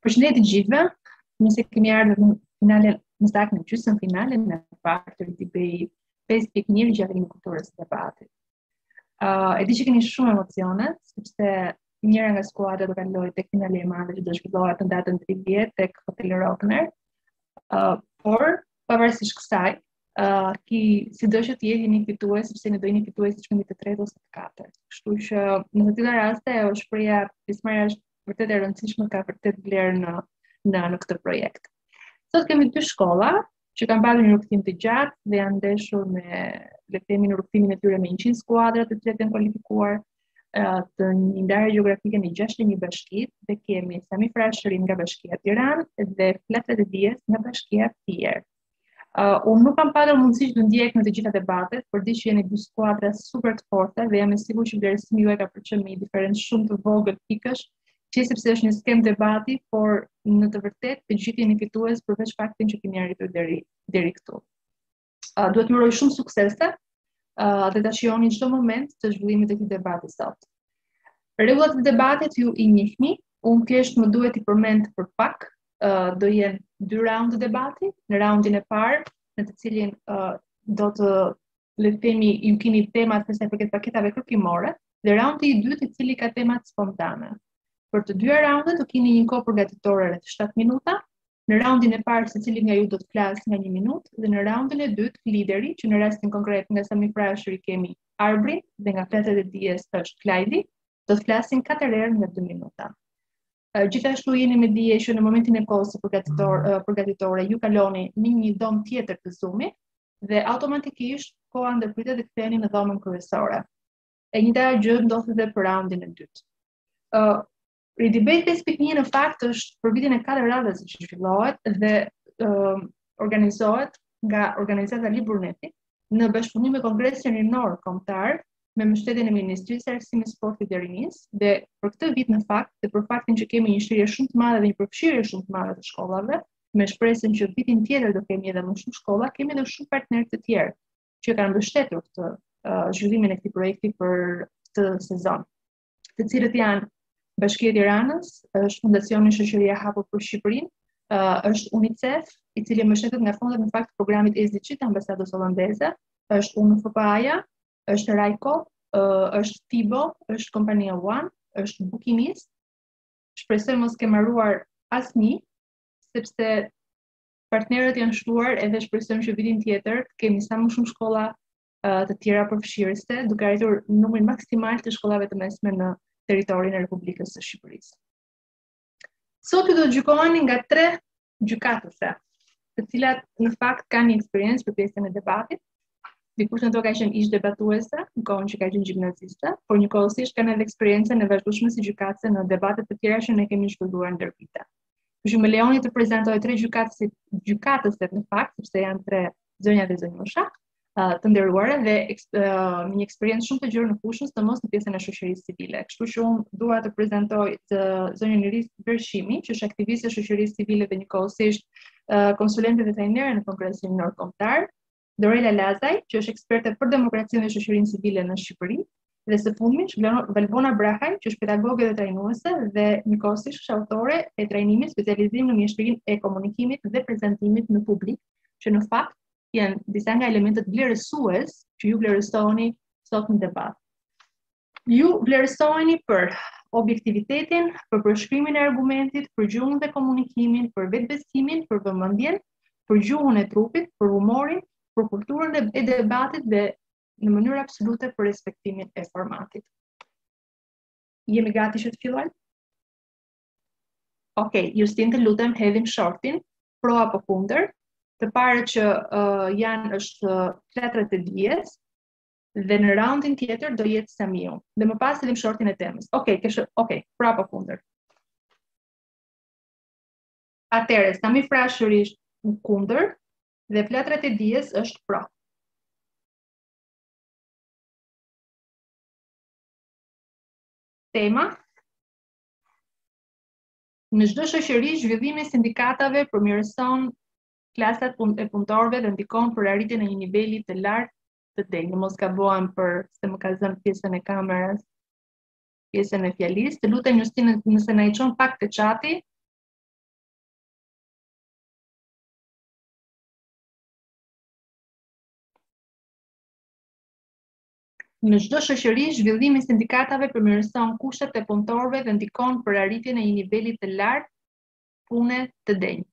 Përshëndetje të gjithëve. Nëse kemi ardhur në finalen, në saktë në gjysmën finale në fakt të DBI 5.1 gjatë kulturës së debatit. E di që keni shumë emocione, sepse njëra nga skuadrat do kalojë tek finali e madhe që do zhvillohet në datën 30 tek hoteli Rockner. Por pavarësisht kësaj, sido që të jeni fitues, sepse ne do jeni fitues të çmimit të tretë ose të katërt. Kështu që në të tilla raste shpreha pjesëmarrja është vërtet e rëndësishme, ka vërtet vlerë në këtë projekt. Sot kemi dy shkolla që kanë pasur një rrugtim të gjatë dhe janë ndeshur me, le të themi, në rrugtimin e tyre me 100 skuadra të cilat janë kualifikuar të një ndarje gjeografike në 61 bashki, dhe kemi Sami Frashërin nga Bashkia Tiranë dhe Fletrat e Dijes nga Bashkia Fier. Unë nuk kam pasur mundësi të ndjek në të gjitha debatet, por di që jeni dy skuadra super të forta dhe jam e sigurt që vlerësimi juaj ka përqen me një diferencë shumë të vogël pikësh, që sepse është një skem debati, por në të vërtetë të gjithë jeni fitues përveç faktin që keni arritur deri këtu. Duhet ju uroj shumë suksese dhe ta shijoni çdo moment të zhvillimit të këtij debati sot. Rregullat e debatit ju i njihni, unë thjesht më duhet i përmend për pak. Do jenë 2 raunde debati. Në raundin e parë, në të cilin do të, le të themi, ju keni temat për sa i përket paketave kërkimore, dhe raundi i dytë i cili ka temat spontane. Për të dyja raundet do keni një kohë përgatitore rreth 7 minuta. Në raundin e parë secili nga ju do të flasë nga 1 minutë, dhe në raundin e dytë lideri, që në rastin konkret nga Sami Frashëri kemi Arbrin dhe nga Fletrat e Dijes është Klajdi, do të flasin 4 herë nga 2 minuta. Gjithashtu jeni me dije që në momentin e kohës përgatitore ju kaloni në një dhomë tjetër të Zoomit dhe automatikisht koha ndërpritet dhe ktheheni në dhomën kryesore. E njëjta gjë ndodhet edhe për raundin e dytë. Ridebate 5.1 në fakt është për vitin e 4 radhës që zhvillohet dhe organizohet nga organizata Liburneti në bashkëpunim me Kongresin Rinor Kombëtar me mbështetjen e Ministrisë së Arsimit, Sportit dhe Rinisë, dhe për këtë vit në fakt dhe për faktin që kemi një shirje shumë të madhe dhe një përfshirje shumë të madhe të shkollave, me shpresën që vitin tjetër do kemi edhe më shumë shkolla, kemi edhe shumë partnerë të tjerë që kanë mbështetur këtë zhvillimin e këtij projekti për këtë sezon, të cilët janë Bashkia e Tiranës, është Fundacioni Shoqëria e Hapur për Shqipërinë, është UNICEF, i cili mbështetet nga fondet në fakt programit SDG të ambasadës hollandeze, është UNFPA-ja, është Rajko, është FIBO, është kompania One, është Bukinis. Shpresoj mos ke marruar asnjë, sepse partnerët janë shtuar, edhe shpresojmë që vitin tjetër kemi sa më shumë shkolla të tjera përfshirëse, duke arritur numrin maksimal të shkollave të mesme në territorin e Republikës së Shqipërisë. Sot ju do të gjykoheni nga 3 gjykatëse, të cilat në fakt kanë një eksperiencë për pjesën e debatit. Dikush në to ka qenë ish debatuese, në kohën që ka qenë gjimnaziste, por njëkohësisht kanë edhe eksperiencën e vazhdueshme si gjykatëse në debatet të tjera që ne kemi zhvilluar ndër vite. Kështu më lejoni të prezantoj 3 gjykatëset në fakt, sepse janë 3 zonja dhe zonjusha, të nderuara dhe një eksperiencë shumë të gjerë në fushën, sidomos në pjesën e shoqërisë civile. Kështu që unë dua të prezantoj zonjën Iris Bershimi, që është aktiviste e shoqërisë civile dhe njëkohësisht konsulente dhe trajnere në Kongresin Rinor Kombëtar, Dorela Lazaj, që është eksperte për demokracinë dhe shoqërinë civile në Shqipëri, dhe së fundmi Valbona Brahaj, që është pedagoge dhe trajnuese dhe njëkohësisht është autore e trajnimit specializim në mjeshtrinë e komunikimit dhe prezantimit në publik, që në fakt janë disa nga elementet vlerësues që ju vlerësoni sot në debat. Ju vlerësoheni për objektivitetin, për përshkrimin e argumentit, për gjuhën dhe komunikimin, për vetbesimin, për vëmendjen, për gjuhën e trupit, për humorin, për kulturën e debatit dhe në mënyrë absolute për respektimin e formatit. Jemi gati që të fillojmë? Okej, Justin, të lutem, hedhim shortin, pro apo kundër. Të parë që janë është Fletrat e Dijes, dhe në raundin tjetër do jetë Samiu. Dhe më pas hedhim shortin e temës. Okej, pro apo kundër. Atëherë, Sami Frashëri është kundër dhe Fletrat e Dijes është pro. Tema: Në çdo shoqëri, zhvillimi i sindikatave përmirëson klasat e punëtorëve dhe ndikon për arritjen e një niveli të lartë të denjë. Mos gabohem për se më ka zënë pjesën e kamerës, pjesën e fjalisë. Të lutem Justinë nëse na i çon pak të çati. Në çdo shoqëri, zhvillimi i sindikatave përmirëson kushtet e punëtorëve dhe ndikon për arritjen e një niveli të lartë pune të denjë.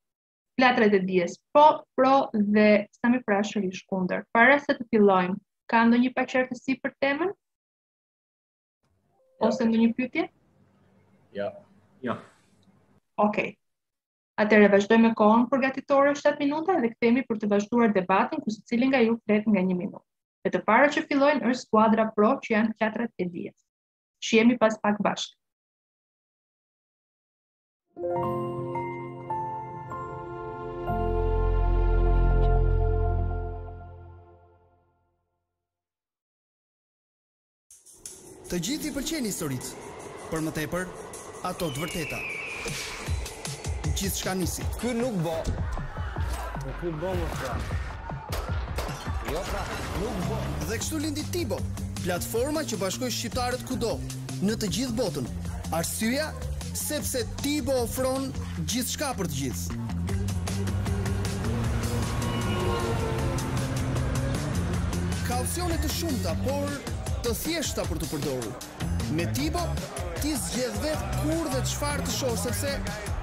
Flatrat e dijes pro dhe sa më prashërisht kundër. Para se të fillojmë, ka ndonjë paqartësi për temën? Ose ndonjë pyetje? Ja. Okej. Atëherë vazhdojmë me kohën përgatitore 7 minuta dhe kthehemi për të vazhduar debatin ku secili nga ju flet nga 1 minutë. E të para që fillojnë është skuadra pro që janë flatrat e dijes. Shihemi pas pak bashkë. Të gjithë i pëlqen historitë, për më tepër ato të vërteta. Gjithçka nisi. Ky nuk bo. Ky bo më fra. Jo pra, nuk bo. Dhe kështu lindi Tibo, platforma që bashkoi shqiptarët kudo, në të gjithë botën. Arsyeja sepse Tibo ofron gjithçka për të gjithë. Ka opsione të shumta, por të thjeshta për të përdorur. Me Tibo, ti zgjedh vetë kur dhe çfarë të shohësh sepse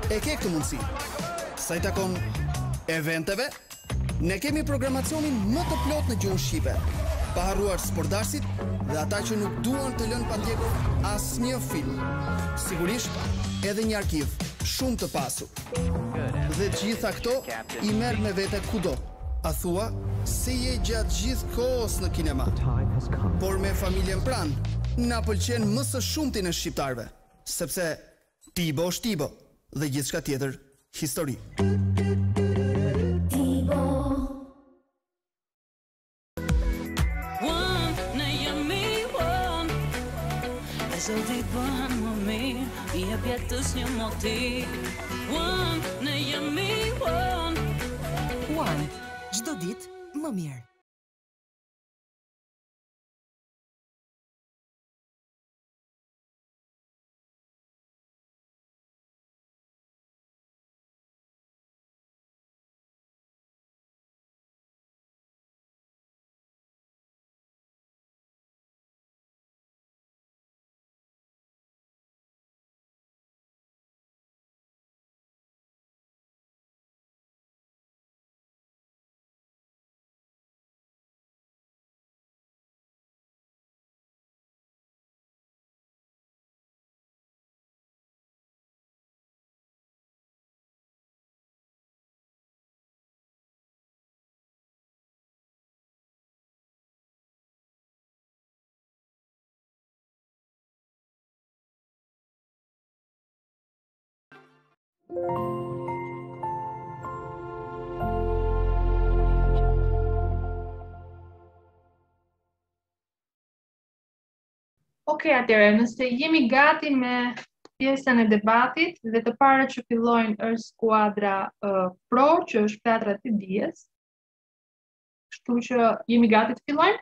e ke këtë mundësi. Sa i takon eventeve, ne kemi programacionin më të plot në gjuhën shqipe, pa harruar sportdarsit dhe ata që nuk duan të lënë pa ndjekur asnjë film. Sigurisht, edhe një arkiv shumë të pasur. Dhe gjitha këto i merr me vete kudo. A thua se je gjatë gjithë kohës në kinema. Por me familjen pranë, na pëlqen më së shumti në shqiptarëve, sepse Tibo është Tibo dhe gjithçka tjetër histori. Çdo ditë më mirë. Okej, atëherë, nëse jemi gati me pjesën e debatit dhe të parë që fillojnë është skuadra pro, që është flatrat e dijes. Kështu që jemi gati të fillojmë?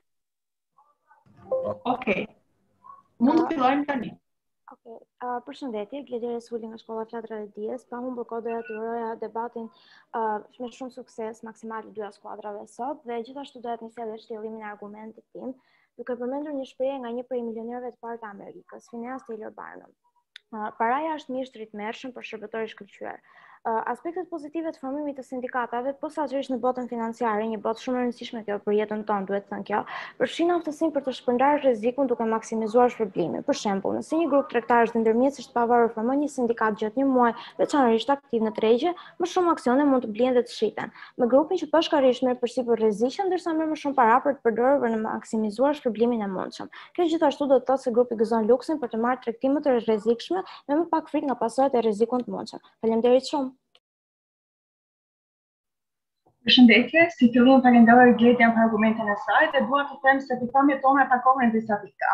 Okej. Mund të fillojmë tani. Okej, përshëndetje, Gledere Sulli nga Shkolla Flatrat e Dijes. Pa humbur kohë doja të uroja debatin me shumë sukses maksimal të dyja skuadrave sot dhe gjithashtu doja të nisja dhe shtjellimin e argumentit tim, duke përmendur një shprehje nga një prej milionerëve të parë të Amerikës, Phineas Taylor Barnum. Paraja është mishë rritmerrshëm për shërbëtor i shkëlqyer. Aspektet pozitive të formimit të sindikatave, posaçërisht në botën financiare, një botë shumë e rëndësishme kjo për jetën tonë, duhet thënë kjo, përfshin aftësinë për të shpërndarë rrezikun duke maksimizuar shpërblimin. Për shembull, nëse një grup tregtarësh dhe ndërmjetësh të pavarur formon një sindikat gjatë një muaji, veçanërisht aktiv në tregje, më shumë aksione mund të blihen dhe të shiten. Me grupin që bashkërisht merr përsipër rreziqe, ndërsa merr më shumë para për të përdorur për të maksimizuar shpërblimin e mundshëm. Kjo gjithashtu do të thotë se grupi gëzon luksin për të marrë tregtime të rrezikshme me më pak frikë nga pasojat e rrezikut të mundshëm. Faleminderit shumë. Përshëndetje, si fillim falenderoj Gledjen për argumentin e saj dhe dua të them se pikpamjet tona takohen disa pika.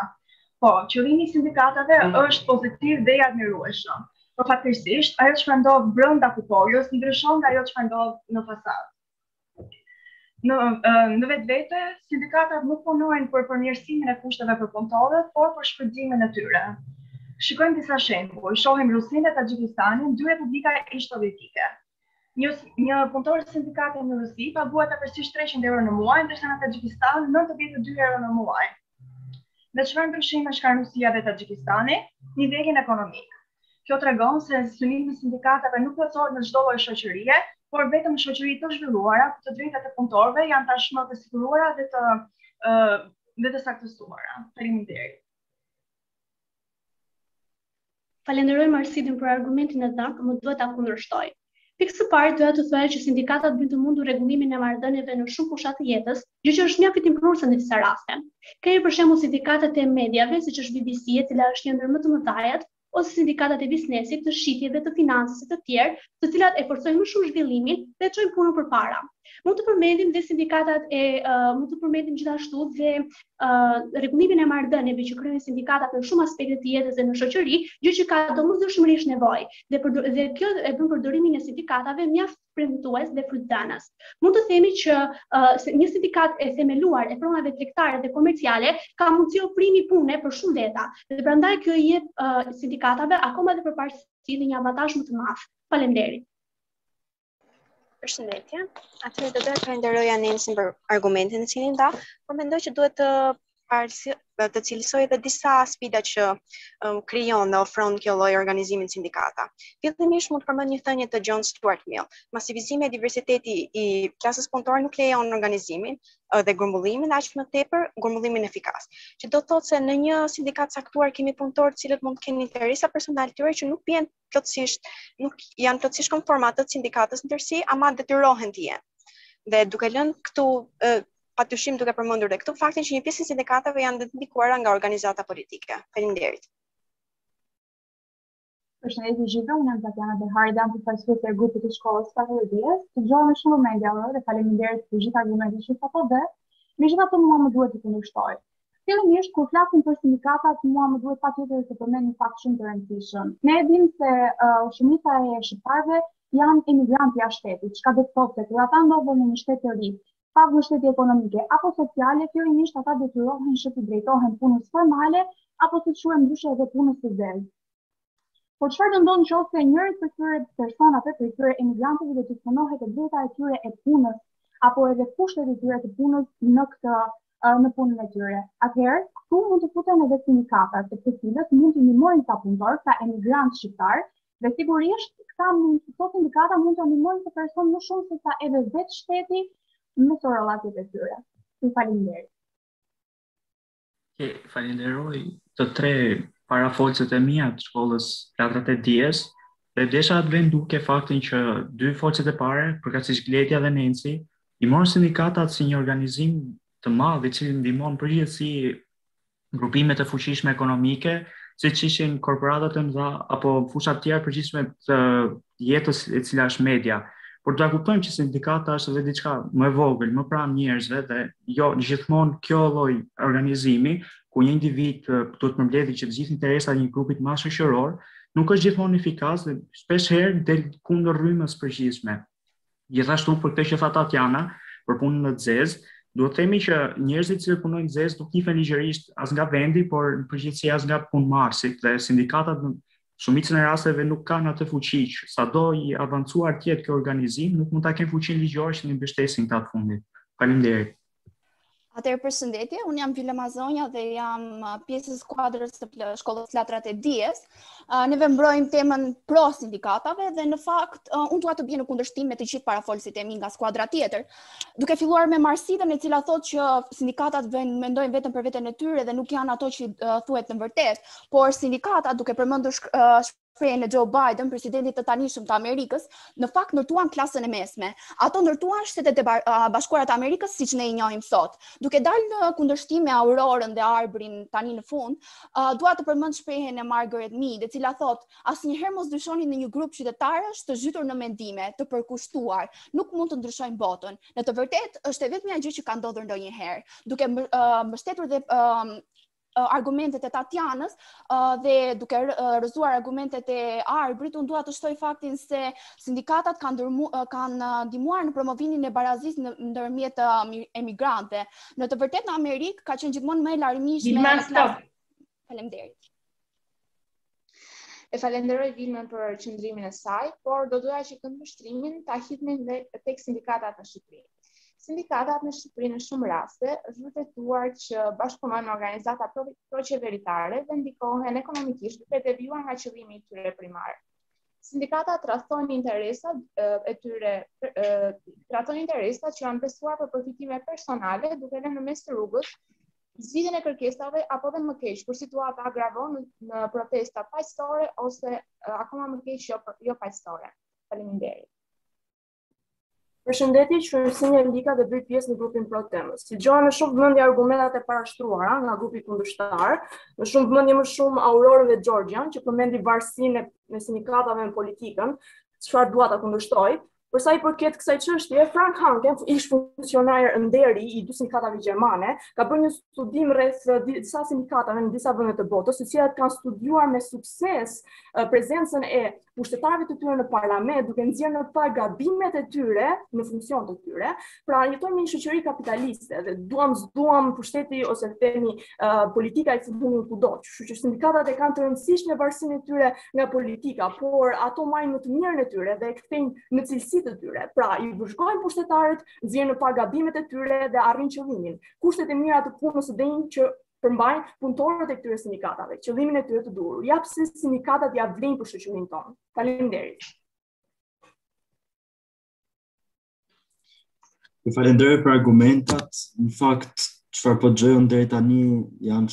Po, qëllimi i sindikatave është pozitiv dhe i admirueshëm. por fatkeqësisht ajo që ndodh brenda kuporës ndryshon nga ajo që ndodh në fasadë. Në vetvete, sindikatat nuk punojnë për përmirësimin e kushteve për punëtorët, por për shpërblimin e tyre. Shikojmë disa shembuj. Shohim Rusinë dhe Taxhikistanin, dy republika ish-sovietike. Një punëtor sindikate në Rusi paguhet afërsisht 300 euro në muaj, ndërsa në Taxhikistan 92 euro në muaj. Dhe çfarë ndryshimesh ka Rusia dhe Taxhikistani? Nivelin ekonomik. Kjo tregon se synimi i sindikatave nuk plotësohet në çdo lloj shoqërie, por vetëm në shoqëri të zhvilluara, të drejtat e punëtorëve janë tashmë të siguruara dhe të saktësuara. Faleminderit. Falenderoj Marsidin për argumentin e dhënë, më duhet ta kundërshtoj. Pikë së parë doja të thoya që sindikatat bëjnë të mundur rregullimin e marrëdhënieve në shumë fusha të jetës, gjë që është mjaft e timpuruese në disa raste. Kemi për shembull sindikatat e mediave, siç është BBC, e cila është një ndër më të mëdhajat, ose sindikatat e biznesit, të shitjeve, të financës e të tjerë, të cilat e forcojnë më shumë zhvillimin dhe çojnë punën përpara. Mund të përmendim dhe sindikatat mund të përmendim gjithashtu dhe rregullimin e marrëdhënieve që kryejnë sindikatat në shumë aspekte të jetës dhe në shoqëri, gjë që ka domosdoshmërisht nevojë dhe kjo e bën përdorimin e sindikatave mjaft premtues dhe frutëdhënës. Mund të themi që një sindikat e themeluar e pronave tregtare dhe komerciale ka mundësi oprimi pune për shumë veta dhe prandaj kjo i jep sindikatave akoma dhe përparësi dhe një avantazh më të madh. Faleminderit. Përshëndetje. Atëherë do të falenderoja Nensin për argumentin e cilin dha, por mendoj që duhet të cilësoj edhe disa sfida që krijon dhe ofron kjo lloj organizimi sindikata. Fillimisht mund të përmend një thënie të John Stuart Mill: masivizimi e diversiteti i klasës punëtore nuk lejon organizimin dhe grumbullimin, aq më tepër grumbullimin efikas. Që do të thotë se në një sindikat caktuar kemi punëtorë të cilët mund të kenë interesa personale të tyre që nuk janë plotësisht konforme atë të sindikatës në tërësi, ama detyrohen të jenë. Dhe duke lënë këtu patyshim duke përmendur dhe këtu faktin që një pjesë e sindikatave janë ndikuara nga organizata politike. Faleminderit. Përshëndetje gjithë, unë jam Tatiana Behari, jam përfaqësuese e grupit të shkollës Patologjisë. Të dëgjova me shumë vëmendje dhe faleminderit për gjithë argumentet që ato dhe megjithatë mua më duhet të kundërshtoj. Fillimisht kur flasim për sindikatat, mua më duhet patjetër të përmend një fakt shumë të rëndësishëm. Ne e dimë se shumica e shqiptarëve janë emigrantë jashtë shtetit, çka do të thotë se kur ata ndodhen në një shtet të ri, pa mbështetje ekonomike apo sociale, fillimisht ata detyrohen që të drejtohen punës formale apo të quhen ndryshe edhe punës së zezë. Por çfarë do ndodhë nëse njëri prej këtyre personave, prej këtyre emigrantëve do të punohet e drejta e tyre e punës apo edhe kushtet e tyre të punës në punën e tyre. Atëherë, këtu mund të futen edhe sindikatat, të cilët mund të ndihmojnë këta punëtorë, këta emigrantë shqiptar, dhe sigurisht këto sindikata mund të ndihmojnë këtë person më shumë se sa edhe vetë shteti në korrelatët e tyre. Faleminderit. Falenderoj të tre parafolësit e mia të shkollës Flatrat e Dijes, dhe desha të vend duke faktin që dy folësit e pare, përkatësisht Gletja dhe Nensi, i morën sindikatat si një organizim të madh i cili ndihmon përgjithësi grupimet e fuqishme ekonomike, siç ishin korporatat e mëdha apo fusha të tjera përgjithshme të jetës e cila është media. Por ta kuptojmë që sindikata është edhe diçka më e vogël, më pranë njerëzve dhe jo gjithmonë kjo lloj organizimi ku një individ duhet të përmbledhë që të gjithë interesat e një grupi të madh shoqëror, nuk është gjithmonë efikas dhe shpesh herë del kundër rrymës përgjithshme. Gjithashtu për këtë që tha Tatiana, për punën në zezë, duhet të themi që njerëzit që punojnë në zezë nuk njihen ligjërisht as nga vendi, por në përgjithësi as nga punëmarrësit dhe sindikatat në shumicën e rasteve nuk kanë atë fuqi që sado i avancuar të jetë kjo organizim, nuk mund ta kenë fuqinë ligjore që i mbështesin këta të fundit. Faleminderit. Atëherë përshëndetje, unë jam Gjyle Mazonja dhe jam pjesë e skuadrës të shkollës Flatrat e Dijes. Neve mbrojmë temën pro sindikatave dhe në fakt unë dua të bie në kundërshtim me të gjithë parafolësit e mi nga skuadra tjetër. Duke filluar me Marsidën e cila thotë që sindikatat mendojnë vetëm për veten e tyre dhe nuk janë ato që thuhet në vërtet, por sindikatat duke përmendur shprehjen e Joe Biden, presidentit të tanishëm të Amerikës, në fakt ndërtuan klasën e mesme. Ato ndërtuan Shtetet e Bashkuara të Amerikës siç ne i njohim sot. Duke dalë në kundërshtim me Aurorën dhe Arbrin tani në fund, dua të përmend shprehjen e Margaret Mead, e cila thotë: "Asnjëherë mos ndryshoni në një grup qytetarësh të zhytur në mendime, të përkushtuar, nuk mund të ndryshojnë botën." Në të vërtetë është e vetmja gjë që ka ndodhur ndonjëherë. Duke mbështetur dhe argumentet e Tatianës dhe duke rrëzuar argumentet e Arbrit, unë dua të shtoj faktin se sindikatat kanë ndihmuar në promovimin e barazisë ndërmjet emigrante. Në të vërtetë në Amerikë ka qenë gjithmonë më e larmishme. Faleminderit. E falenderoj Vilmen për qëndrimin e saj, por do doja që këndvështrimin ta hidhnin tek sindikatat në Shqipëri. Sindikatat në Shqipëri në shumë raste është vërtetuar që bashkëpunojnë me organizata proqeveritare dhe ndikohen ekonomikisht duke devijuar nga qëllimi i tyre primar. Sindikatat tradhtojnë interesat e tyre, tradhtojnë interesat që janë besuar për përfitime personale, duke lënë në mes të rrugës zgjidhjen e kërkesave apo dhe më keq, kur situata agravon në protesta paqësore ose akoma më keq jo paqësore. Faleminderit. Përshëndetje, Qëndruesinja Lika dhe bëj pjesë në grupin pro temës. Si gjoha me shumë vëmendje argumentat e parashtruara nga grupi kundërshtar, me shumë vëmendje më shumë Aurorën dhe Georgian, që përmendi varësinë e sindikatave në politikën, çfarë dua ta kundërshtoj. Për sa i përket kësaj çështje, Frank Hanken, ish funksionar nderi i dy sindikatave gjermane, ka bërë një studim rreth disa sindikatave në disa vende të botës, të cilat kanë studiuar me sukses prezencën e pushtetarëve të tyre në parlament, duke nxjerrë në par gabimet e tyre në funksion të tyre. Pra, jetojmë në një shoqëri kapitaliste dhe duam pushteti ose themi politika e fundimin kudo. Kështu që sindikatat e kanë të rëndësishme varësinë e tyre nga politika, por ato marrin më të mirën e tyre dhe e kthejnë në cilësi të tyre. Pra, i vëzhgojnë pushtetarët, nxjerrën në par gabimet e tyre dhe arrin qëllimin. Kushtet e mira të punës së denjë që përmbajnë punëtorët e këtyre sindikatave, qëllimin e tyre të duhur. Ja pse sindikatat ja vlen për shoqërinë tonë. Faleminderit. Ju falenderoj për argumentat. Në fakt, çfarë po dëgjoj deri tani janë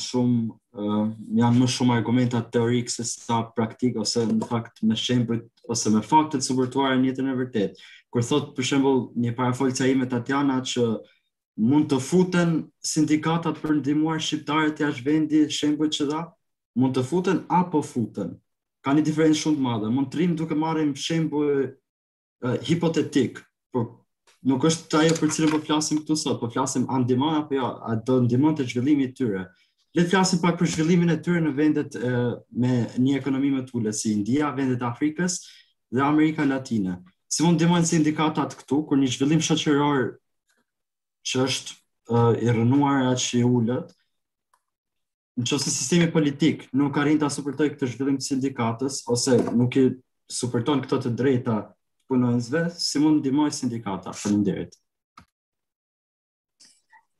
më shumë argumenta teorike se sa praktik, ose në fakt me shembuj ose me fakte të suportuara në jetën e vërtetë. Kur thot për shembull një parafolca ime Tatiana që mund të futen sindikatat për ndihmuar shqiptarët jashtë vendi, shembull që dha, mund të futen apo futen. Ka një diferencë shumë të madhe. Mund të rrim duke marrim shembull hipotetik, por nuk është ajo për cilën po flasim këtu sot, po flasim a ndihmon apo jo, a do ndihmon të zhvillimit të tyre. Le të flasim pak për zhvillimin e tyre në vendet me një ekonomi më të ulët si India, vendet e Afrikës dhe Amerika Latine. Si mund ndihmojnë sindikatat këtu kur një zhvillim shoqëror që është i rënuar aq i ulët, nëse sistemi politik nuk arrin ta suportoj këtë zhvillim të sindikatës ose nuk i suporton këto të drejta punonjësve, si mund ndihmojë sindikata? Faleminderit.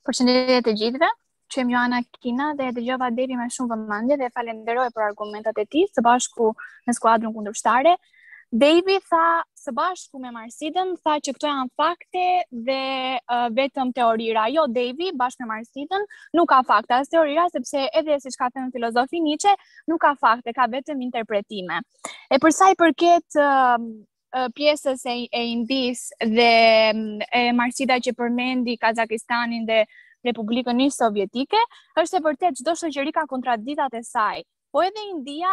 Përshëndetje të gjithëve. Qem Joana Kina dhe dëgjova Devi me shumë vëmendje dhe falenderoj për argumentat e tij së bashku me skuadrën kundërshtar. Devi tha së bashku me Marsidën, tha që këto janë fakte dhe vetëm teorira. Jo, Devi, bashkë me Marsidën, nuk ka fakte as teorira, sepse edhe siç ka thënë filozofi Nietzsche, nuk ka fakte, ka vetëm interpretime. E për sa i përket pjesës e Indis dhe Marsida që përmendi Kazakistanin dhe Republikën Sovjetike, është e vërtet çdo shoqëri ka kontradiktat e saj. Po edhe India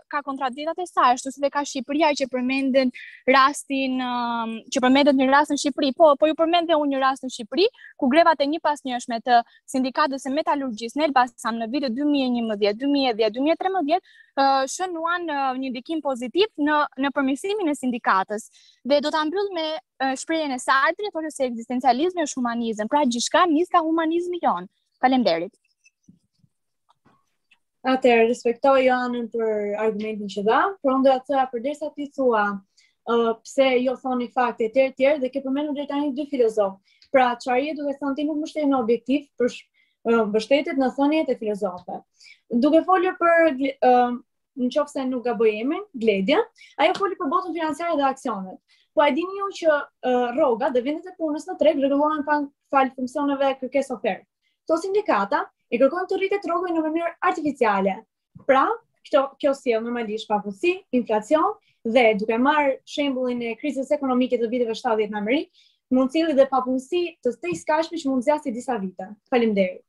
ka kontradiktat e saj, ashtu si dhe ka Shqipëria që përmendet në rastin Shqipëri. Po ju përmend dhe unë një rast në Shqipëri, ku grevat e njëpasnjëshme të sindikatës së metalurgjisë në Elbasan në vitet 2011, 2010, 2013 shënuan një ndikim pozitiv në përmirësimin e sindikatës. Dhe do ta mbyll me shprehjen e Sartrit, thoshte se ekzistencializmi është humanizëm, pra gjithçka nis ka humanizmi jon. Faleminderit. Atëherë, respektoj Joanën për argumentin që dha, por unë do të thoya përderisa ti thua pse jo thoni fakte të tjerë dhe ke përmendur deri tani dy filozofë. Pra, çfarë duhet thënë ti nuk mbështetet në objektiv, për mbështetet në thëniet e filozofëve. Duke folur për nëse nuk gaboj emrin, Gledja, ajo foli për botën financiare dhe aksionet. Po e dini ju që rrogat dhe vendet e punës në treg rregullohen fal funksioneve kërkesë-ofertë. Këto sindikata i kërkojnë të rritet rrogën në mënyrë artificiale. Pra, kjo sjell normalisht pafundësi, inflacion dhe duke marrë shembullin e krizës ekonomike të viteve 70 në Amerikë, mund të sjellë dhe pafundësi të tejskashme që mund zgjasë disa vite. Faleminderit.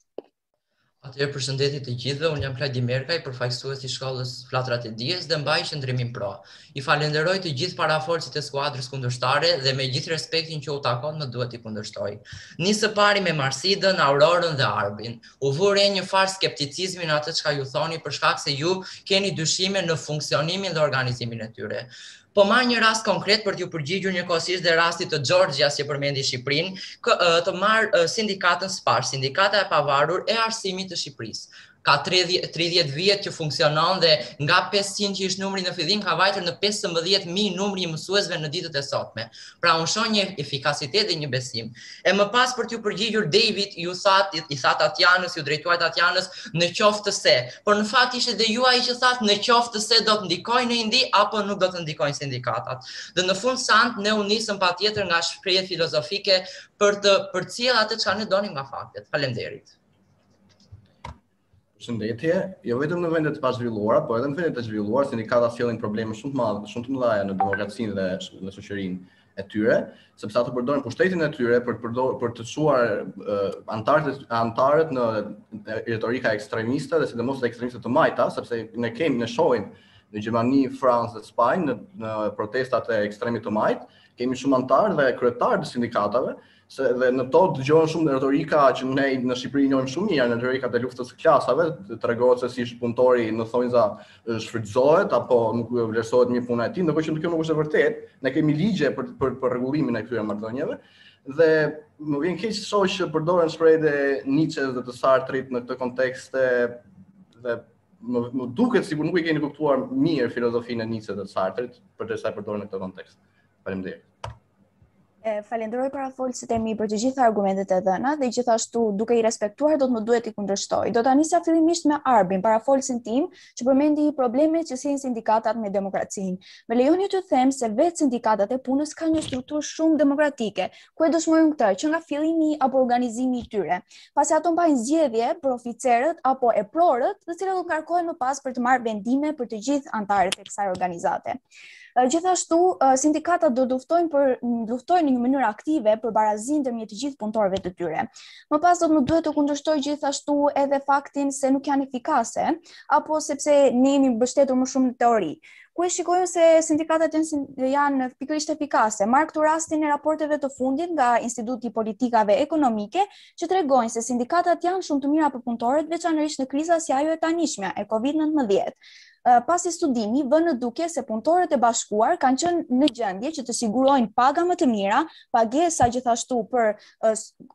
Atëherë përshëndetje të gjithëve, unë jam Kladi Merkaj, përfaqësuesi i shkollës Flatrat e Dijes dhe mbaj qëndrimin pro. I falenderoj të gjithë paraforcit e skuadrës kundërshtare dhe me gjithë respektin që u takon më duhet i kundërshtoj. Nisë pari me Marsidën, Aurorën dhe Arbin. U vure një farë skepticizmin atë çka ju thoni për shkak se ju keni dyshime në funksionimin dhe organizimin e tyre. Po marr një rast konkret për t'ju përgjigjur njëkohësisht dhe rastit të Georgias që përmendi Shqipërinë, të marr sindikatën SPAR, Sindikata e Pavarur e Arsimit të Shqipërisë. Ka 30 vjet që funksionon dhe nga 500 që ishte numri në fillim ka vajtur në 15.000 numri i mësuesve në ditët e sotme. Pra unë shoh një efikasitet dhe një besim. E më pas për t'ju përgjigjur David, i tha Tatjanës, ju drejtuar Tatjanës në qoftë se, por në fakt ishte dhe ju ai që thatë në qoftë se do të ndikojnë në Indi apo nuk do të ndikojnë sindikatat. Dhe në fund sant ne u nisëm patjetër nga shprehje filozofike për të përcjell atë çka ne donim nga faktet. Faleminderit. Përshëndetje, jo vetëm në vendet të pazhvilluara, por edhe në vendet të zhvilluar, sindikatat sjellin probleme shumë të mëdha në demokracinë dhe në shoqërinë e tyre, sepse ato përdorin pushtetin e tyre për të çuar antarët në retorika ekstremiste dhe sidomos të ekstremiste të majta, sepse ne shohim në Gjermani, Francë dhe Spanjë në protestat e ekstremit të majt, kemi shumë antarë dhe kryetarë të sindikatave, dhe në to dëgjohen shumë retorika që ne në Shqipëri njohim shumë mirë, në retorika të luftës së klasave, tregohet se si punëtori në thonjza shfrytëzohet apo nuk vlerësohet mirë puna e tij, ndërkohë që kjo nuk është e vërtetë. Ne kemi ligje për rregullimin e këtyre marrëdhënieve dhe më vjen keq të shoh që përdoren shprehjet e Nietzsches dhe të Sartrit në këtë kontekste dhe më duket sikur nuk e keni kuptuar mirë filozofinë e Nietzsche dhe të Sartrit përderisa e përdoren në këtë kontekst. Faleminderit. Falenderoj parafolësit e mi për të gjitha argumentet e dhëna dhe gjithashtu duke i respektuar do të më duhet i kundërshtoj. Do ta nisja fillimisht me Arbin, parafolësin tim, që përmendi problemet që sjellin sindikatat me demokracinë. Më lejoni të them se vetë sindikatat e punës kanë një strukturë shumë demokratike, ku e dëshmojnë këtë që nga fillimi apo organizimi i tyre. Pasi ato mbajnë zgjedhje për oficerët apo e prorët, të cilat do ngarkohen më pas për të marrë vendime për të gjithë anëtarët e kësaj organizate. Gjithashtu, sindikatat do luftojnë në një mënyrë aktive për barazinë ndërmjet të gjithë punëtorëve të tyre. Më pas do të më duhet të kundërshtoj gjithashtu edhe faktin se nuk janë efikase, apo sepse ne jemi mbështetur më shumë në teori. Ku e shikojmë se sindikatat janë pikërisht efikase. Marr këtu rastin e raporteve të fundit nga Instituti i Politikave Ekonomike, që tregojnë se sindikatat janë shumë të mira për punëtorët, veçanërisht në kriza si ajo e tanishmja e COVID-19. Pasi studimi, vënë në duke se punëtorët e bashkuar kanë qenë në gjendje që të sigurojnë paga më të mira, pagesa gjithashtu për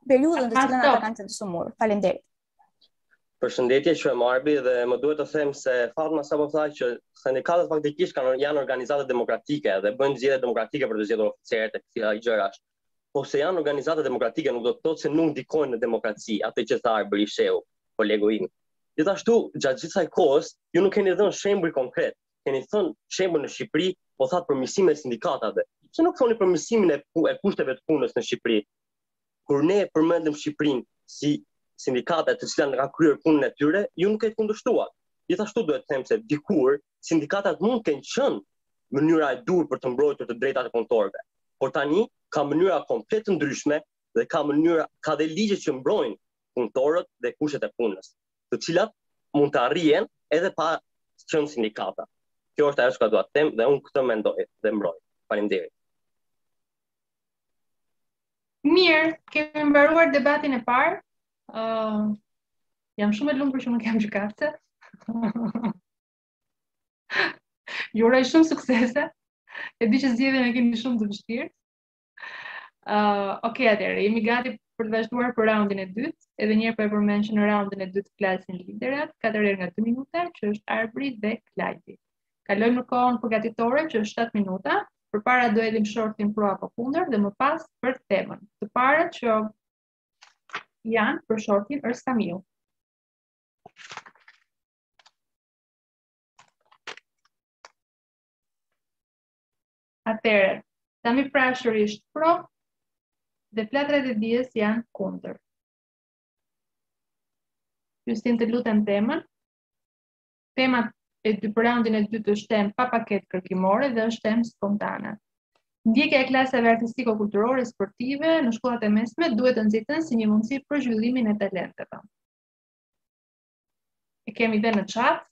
periudhën të cilën ata kanë qenë të sumur. Faleminderit. Përshëndetje, quhem Arbi dhe më duhet të them se Fatma sapo tha që sindikatat faktikisht janë organizata demokratike dhe bëjnë zgjedhje demokratike për të zgjedhur oficerët e këtij gjërash. Po se janë organizata demokratike nuk do të thotë se nuk ndikojnë në demokraci, atë që tha Arbi Sheu, kolegu im. Gjithashtu, gjatë gjithë kësaj kohës, ju nuk keni dhënë shembull konkret. Keni thënë shembull në Shqipëri, po thatë përmirësimin e sindikatave. Pse nuk thoni përmirësimin e kushteve të punës në Shqipëri? Kur ne përmendëm Shqipërinë si sindikate të cilat kanë kryer punën e tyre, ju nuk e kundërshtuat. Gjithashtu duhet të them se dikur sindikatat mund të kenë qenë mënyra e dur për të mbrojtur të drejtat e punëtorëve. Por tani ka mënyra komplet të ndryshme dhe ka dhe ligje që mbrojnë punëtorët dhe kushtet e punës, të cilat mund të arrihen edhe pa qenë sindikata. Kjo është ajo që dua të them dhe unë këtë mendoj dhe mbroj. Faleminderit. Mirë, kemi mbaruar debatin e parë. Jam shumë e lumtur që nuk jam gjykatëse. Ju uroj shumë suksese. E di që zgjedhjen e keni shumë të vështirë. Okej, atëherë, jemi gati për të vazhduar për raundin e dytë. Edhe një herë po e përmend që në raundin e dytë flasin liderat, 4 herë nga 2 minuta, që është Arbri dhe Klajdi. Kalojmë në kohën përgatitore, që është 7 minuta. Përpara do hedhim shortin pro apo kundër dhe më pas për temën. Të parët që janë për shortin është Samiu. Atëherë, Sami Prashëri është pro dhe Flatrat e Dijes janë kundër. Justin, të lutem temën. Tema e për raundin e dytë është temë pa paketë kërkimore dhe është temë spontane. Ndjekja e klasave artistiko-kulturore sportive në shkollat e mesme duhet të nxiten si një mundësi për zhvillimin e talenteve. e kemi dhe në chat.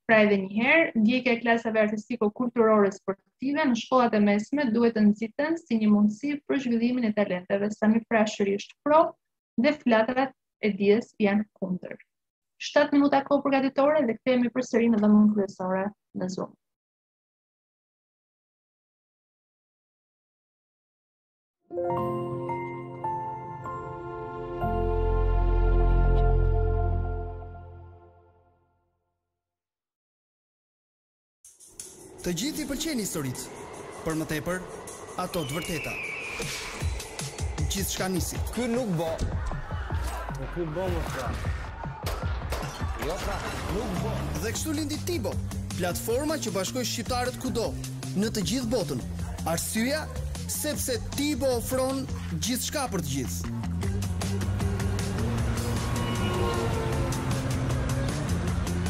Pra edhe një herë, ndjekja e klasave artistiko-kulturore sportive në shkollat e mesme duhet të nxiten si një mundësi për zhvillimin e talenteve. Sami Frashëri është pro dhe flatrat e dijes janë kundër. 7 minuta kohë përgatitore dhe kthehemi përsëri në dhomën kryesore në Zoom. Të gjithë i pëlqen historitë, për më tepër ato të vërteta. Gjithçka nisi. Ky nuk bo. Ky bo më fra. Jo pra, nuk bo. Dhe kështu lindi Tibo, platforma që bashkoi shqiptarët kudo, në të gjithë botën. Arsyeja sepse Tibo ofron gjithçka për të gjithë.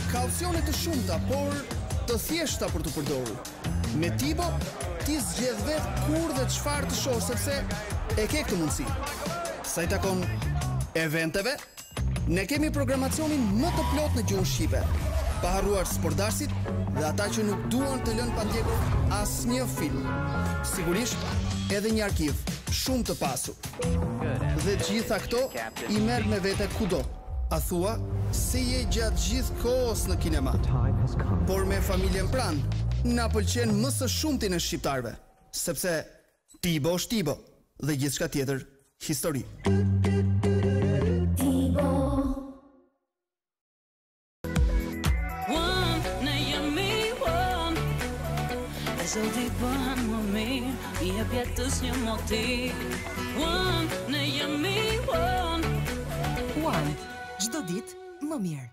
Ka opsione të shumta, por të thjeshta për të përdorur. Me Tibo, ti zgjedh vetë kur dhe çfarë të shohësh sepse e ke këtë mundësi. Sa i takon eventeve, ne kemi programacionin më të plot në gjuhën shqipe, pa harruar sportdarësit dhe ata që nuk duan të lënë pa ndjekur asnjë film. Sigurisht, edhe një arkiv shumë të pasur. Dhe gjitha këto i merr me vete kudo. A thua se je gjatë gjithë kohës në kinema. Por me familjen pranë, na pëlqen më së shumti në shqiptarëve, sepse Tibo është Tibo dhe gjithçka tjetër histori. Çdo ditë më mirë.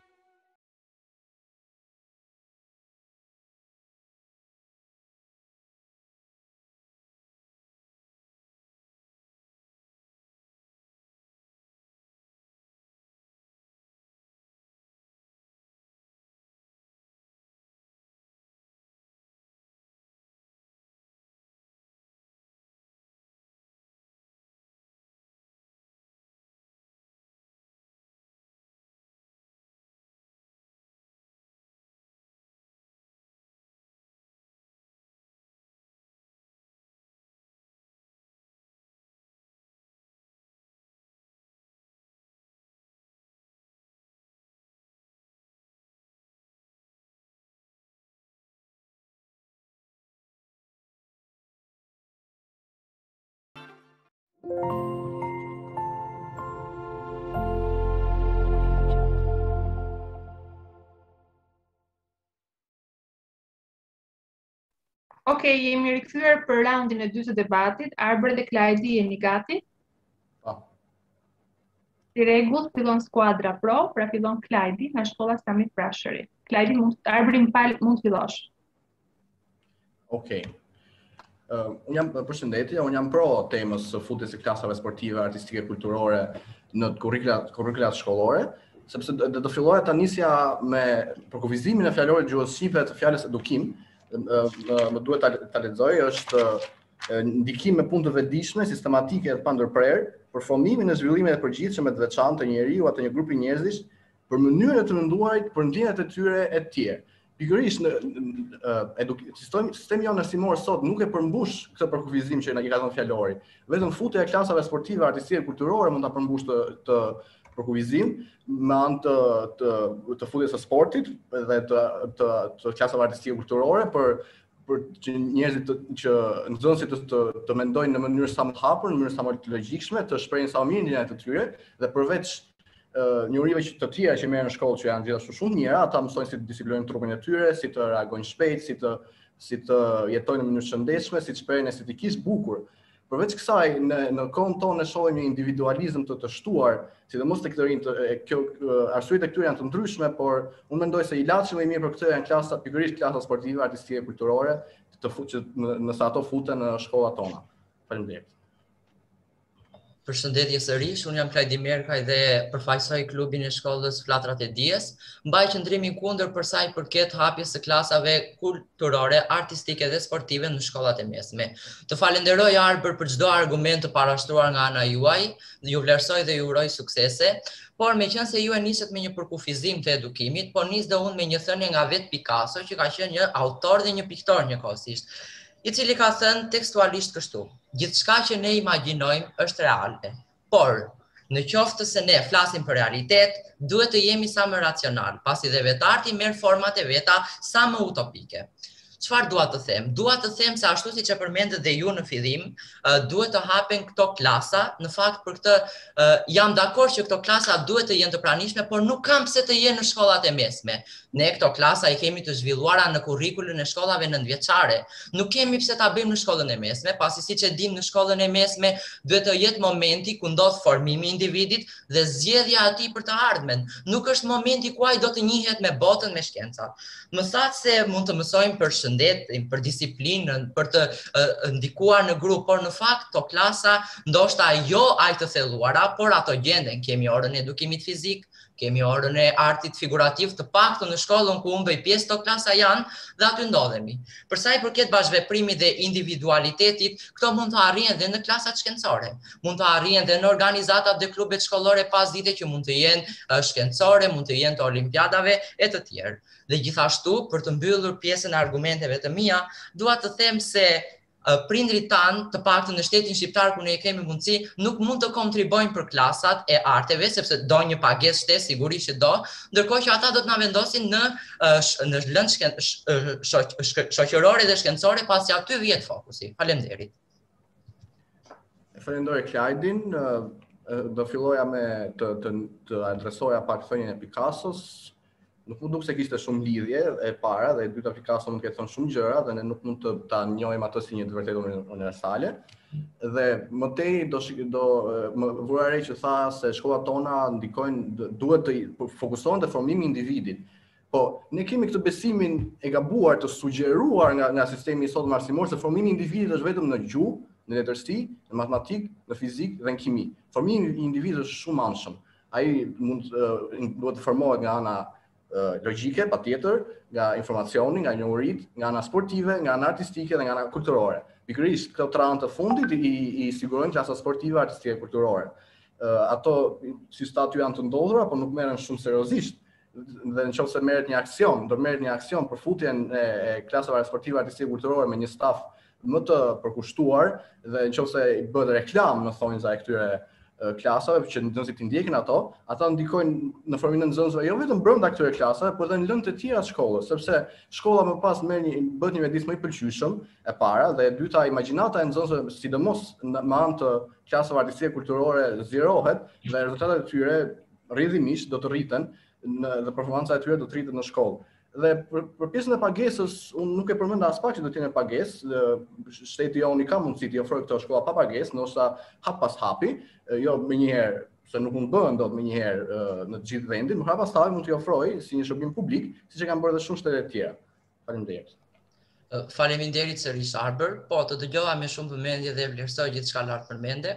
Okej, jemi rikthyer për raundin e dytë të debatit. Arber dhe Klajdi jeni gati? Po. Si rregull, fillon skuadra pro, pra fillon Klajdi nga shkolla Sami Frashëri. Klajdi, Arberi mund të fillosh. Okej. Unë jam përshëndetje, unë jam pro temës së futjes së klasave sportive, artistike, kulturore në kurrikulat shkollore, sepse do filloja ta nisja me përkufizimin e fjalorit gjuhës shqipe të fjalës edukim. Më duhet ta lexoj, është ndikim me punë të vetëdijshme, sistematike dhe pa ndërprerje për formimin e zhvillimit të përgjithshëm të veçantë të njeriu atë një grupi njerëzish për mënyrën e të menduarit, për ndjenjat e tyre e të tjerë. Pikërisht sistemi jonë arsimor sot nuk e përmbush këtë përkufizim që i ka dhënë fjalori. Vetëm futja e klasave sportive, artistike, kulturore mund ta përmbush të përkufizim me anë të futjes së sportit dhe të klasave artistike kulturore për që njerëzit që nxënësit të mendojnë në mënyrë sa më të hapur, në mënyrë sa më të logjikshme, të shprehin sa më mirë ndjenjat e tyre dhe përveç njerive të tjera që merren në shkollë që janë gjithashtu shumë mirë, ata mësojnë si të disiplinojnë trupin e tyre, si të reagojnë shpejt, si të jetojnë në mënyrë shëndetshme, si të shprehin estetikisht bukur. Përveç kësaj, në kohën tonë ne shohim një individualizëm të shtuar, sidomos tek të rinjt, arsyet e këtyre janë të ndryshme, por unë mendoj se ilaçi më i mirë për këtë janë klasa, pikërisht klasa sportive, artistike, kulturore, nëse ato futen në shkollat tona. Faleminderit. Përshëndetje sërish, unë jam Klajdi Merkaj dhe përfaqësoj klubin e shkollës Flatrat e Dijes. Mbaj qëndrimin kundër për sa i përket hapjes së klasave kulturore, artistike dhe sportive në shkollat e mesme. Të falenderoj Arbër për çdo argument të parashtruar nga ana juaj, ju vlerësoj dhe ju uroj suksese. Por me qenë se ju e nisët me një përkufizim të edukimit, por nis dhe unë me një thënie nga vetë Picasso, që ka qenë një autor dhe një piktor njëkohësisht, i cili ka thënë tekstualisht kështu: gjithçka që ne imagjinojmë është reale, por në qoftë se ne flasim për realitet, duhet të jemi sa më racional, pasi dhe vetarti merr format e veta sa më utopike. Çfarë dua të them? Dua të them se ashtu siç e përmendët dhe ju në fillim, duhet të hapen këto klasa. Në fakt për këtë jam dakord që këto klasa duhet të jenë të pranishme, por nuk kam pse të jenë në shkollat e mesme. Ne këto klasa i kemi të zhvilluara në kurrikulën e shkollave nëntëvjeçare. Nuk kemi pse ta bëjmë në shkollën e mesme, pasi siç e dim në shkollën e mesme duhet të jetë momenti ku ndodh formimi i individit dhe zgjedhja e tij për të ardhmen. Nuk është momenti ku ai do të njihet me botën, me shkencat. Më thatë se mund të mësojmë për shëndetin, për disiplinën, për të ndikuar në grup, por në fakt këto klasa ndoshta jo aq të thelluara, por ato gjenden. Kemi orën e edukimit fizik, kemi orën e artit figurativ, të paktën në shkollën ku unë bëj pjesë, këto klasa janë dhe aty ndodhemi. Për sa i përket bashkëveprimit dhe individualitetit, këto mund të arrihen dhe në klasat shkencore, mund të arrihen dhe në organizatat dhe klubet shkollore pasdite që mund të jenë shkencore, mund të jenë të olimpiadave e të tjerë. Dhe gjithashtu, për të mbyllur pjesën e argumenteve të mia, dua të them se prindrit tanë, të paktën në shtetin shqiptar ku ne kemi mundësi, nuk mund të kontribojnë për klasat e arteve, sepse do një pagesë shtesë, sigurisht që do, ndërkohë që ata do të na vendosin në lëndë shoqërore dhe shkencore, pasi aty vjet fokusi. Faleminderit. Falenderoj Klajdin, do filloja me të adresoja pak thënien e Picassos. Nuk mund duk se kishte shumë lidhje e para dhe e dyta Picasso mund të ketë thënë shumë gjëra dhe ne nuk mund të ta njohim ato si një të vërtetë universale. Dhe më tej më vura re që tha se shkollat tona ndikojnë, duhet të fokusohen te formimi i individit. Po ne kemi këtë besimin e gabuar të sugjeruar nga sistemi i sotëm arsimor se formimi i individit është vetëm në gjuhë, në letërsi, në matematikë, në fizikë dhe në kimi. Formimi i individit është shumë anshëm. Ai duhet të formohet nga ana logjike, patjetër, nga informacioni, nga njohurit, nga ana sportive, nga ana artistike dhe nga ana kulturore. Pikërisht këto 3 anë të fundit i sigurojnë klasa sportive, artistike dhe kulturore. Ato si statu janë të ndodhura, por nuk merren shumë seriozisht. Dhe nëse merret një aksion, do merret një aksion për futjen e klasave sportive, artistike dhe kulturore me një staf më të përkushtuar dhe nëse i bëhet reklam në thonjza e këtyre klasave që nxënësit i ndjekin ato, ata ndikojnë në formimin e nxënësve jo vetëm brenda këtyre klasave, por edhe në lëndë të tjera të shkollës, sepse shkolla më pas bëhet një mjedis më i pëlqyeshëm e para dhe e dyta imagjinata e nxënësve, sidomos me anë të klasave artistike kulturore zgjerohet dhe rezultatet e tyre rrjedhimisht do të rriten dhe performanca e tyre do të rritet në shkollë. Dhe për pjesën e pagesës, unë nuk e përmenda as pak që do të jenë pagesë, shteti jonë i ka mundësi të ofrojë këto shkolla pa pagesë, ndoshta hap pas hapi, jo menjëherë se nuk mund bëhen dot menjëherë në të gjithë vendin, por hap pas hapi mund t'i ofrojë si një shërbim publik, siç e kanë bërë edhe shumë shtete të tjera. Faleminderit. Faleminderit sërish Arbër, po të dëgjova me shumë vëmendje dhe vlerësoj gjithçka lart përmende.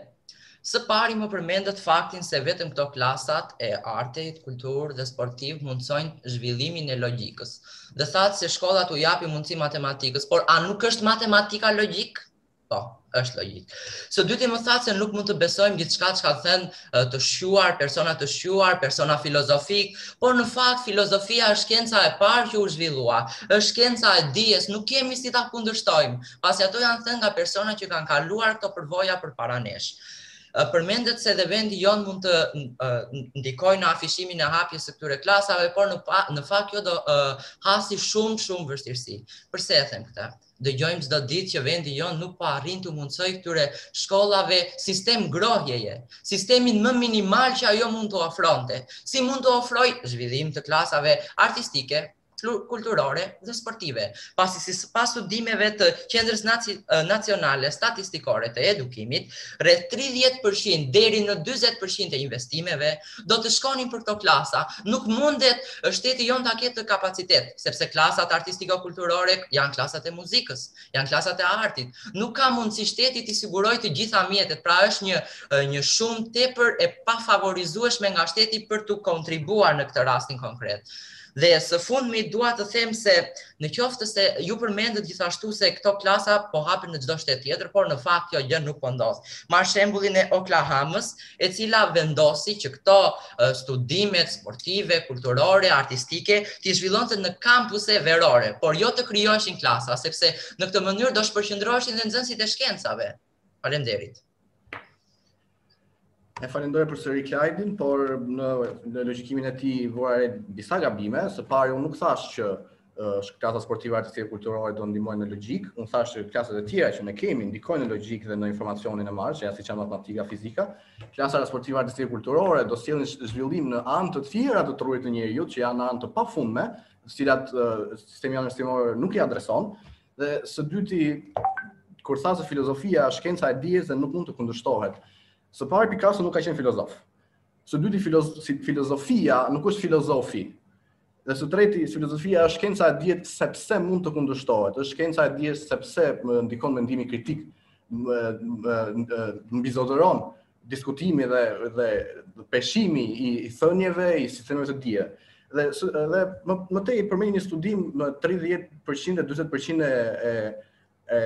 Së pari më përmendet faktin se vetëm këto klasat e artit, kulturë dhe sportiv mundsojnë zhvillimin e logjikës. Dhe thatë se shkollat u japin mundësi matematikës, por a nuk është matematika logjik? Po, është logjik. Së dyti më thatë se nuk mund të besojmë gjithçka që ka thënë të shquar, persona filozofik, por në fakt filozofia është shkenca e parë që u zhvillua, është shkenca e dijes, nuk kemi si ta kundërshtojmë, pasi ato janë thënë nga persona që kanë kaluar këto përvoja përpara nesh. Përmendet se dhe vendi jonë mund të ndikojë në afishimin e hapjes së këtyre klasave, por në fakt kjo do hasi shumë vështirësi. Përse e them këtë? Dëgjojmë çdo ditë që vendi jonë nuk po arrin të mundsojë këtyre shkollave sistem grohjeje, sistemin më minimal që ajo mund të ofronte. Si mund të ofrojë zhvillim të klasave artistike, kulturore dhe sportive, pasi sipas studimeve të Qendrës Nacionale Statistikore të Edukimit, rreth 30% deri në 40% e investimeve do të shkonin për këto klasa. Nuk mundet shteti jon ta ketë kapacitet, sepse klasat artistiko-kulturore janë klasat e muzikës, janë klasat e artit. Nuk ka mundësi shteti t'i sigurojë të gjitha mjetet, pra është një shumë tepër e pafavorizueshme nga shteti për të kontribuar në këtë rastin konkret. Dhe së fundmi dua të them se në qoftë se ju përmendët gjithashtu se këto klasa po hapen në çdo shtet tjetër, por në fakt kjo gjë nuk po ndodh. Marr shembullin e Oklahomës, e cila vendosi që këto studimet sportive, kulturore, artistike t'i zhvillonte në kampuse verore, por jo të krijoheshin klasa, sepse në këtë mënyrë do shpërqendroheshin dhe nxënësit e shkencave. Faleminderit. E falenderoj përsëri Klajdin, por në logjikimin e tij vura disa gabime. Së pari unë nuk thash që klasa sportive artistike kulturore do ndihmojnë në logjik, unë thash që klasat e tjera që ne kemi ndikojnë në logjik dhe në informacionin e marrë, që siç janë matematika, fizika. Klasa sportive artistike kulturore do sjellin zhvillim në anë të tjera të trurit të njerëzit, që janë anë të pafundme, të cilat sistemi universitar nuk i adreson. Dhe së dyti, kur tha se filozofia është shkenca e dijes dhe nuk mund të kundërshtohet. Së pari Picasso nuk ka qenë filozof. Së dyti filozofia nuk është filozofi. Dhe së treti filozofia është shkenca e dijes sepse mund të kundërshtohet. Është shkenca e dijes sepse ndikon mendimi kritik, mbizotëron diskutimi dhe peshimi i thënieve, i sistemeve të dije. Dhe më tej përmend një studim në 30% e 40% e